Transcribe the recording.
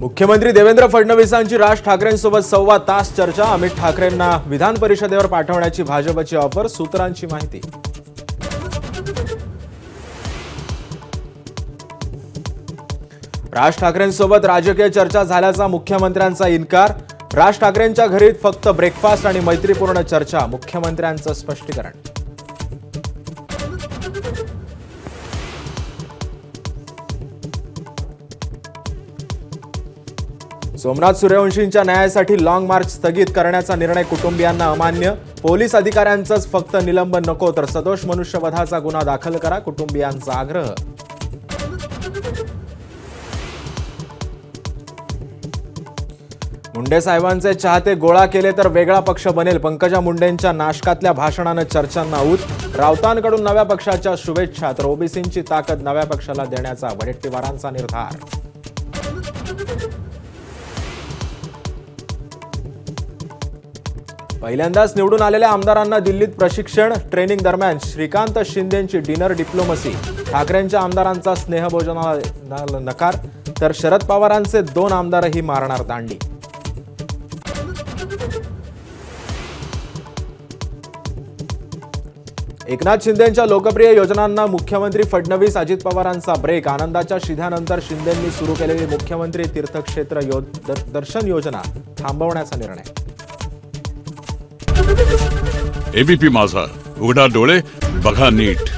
मुख्यमंत्री देवेंद्र फडणवीसांची राज ठाकरेंसोबत 1.25 तास चर्चा। अमित ठाकरेंना विधान परिषदेवर पाठवण्याची भाजपची ऑफर, सूत्रांची माहिती। राज ठाकरेंसोबत राजकीय चर्चा झाल्याचा मुख्यमंत्र्यांचा इन्कार। राज ठाकरेंच्या घरी फक्त ब्रेकफास्ट आणि मैत्रीपूर्ण चर्चा, मुख्यमंत्र्यांचं स्पष्टीकरण। सोमनाथ सूर्यवंशींच्या न्यायासाठी लॉंग मार्च स्थगित करण्याचा निर्णय कुटुंबियांना अमान्य। पोलीस अधिकाऱ्यांचंच फक्त निलंबन नको तर सदोष मनुष्यवधाचा गुन्हा दाखल करा, कुटुंबियांचा आग्रह। मुंडे साहेबांचे चाहते गोळा केले तर वेगळा पक्ष बनेल, पंकजा मुंडेंच्या नाशकातल्या भाषणानं चर्चांना ऊत। राऊतांकडून नव्या पक्षाच्या शुभेच्छा तर ओबीसींची ताकद नव्या पक्षाला देण्याचा वडेट्टीवारांचा निर्धार। पहिल्यांदाच निवडून आलेल्या आमदारांना दिल्लीत प्रशिक्षण। ट्रेनिंग दरम्यान श्रीकांत शिंदेंची डिनर डिप्लोमसी। ठाकरेंच्या आमदारांचा स्नेहभोजनाला नकार तर शरद पवारांचे 2 आमदारही मारणार दांडी। एकनाथ शिंदेंच्या लोकप्रिय योजनांना मुख्यमंत्री फडणवीस अजित पवारांचा ब्रेक। आनंदाच्या शिध्यानंतर शिंदेंनी सुरू केलेली मुख्यमंत्री तीर्थक्षेत्र दर्शन योजना थांबवण्याचा निर्णय। एबीपी माझा, उघडा डोळे बघा नीट।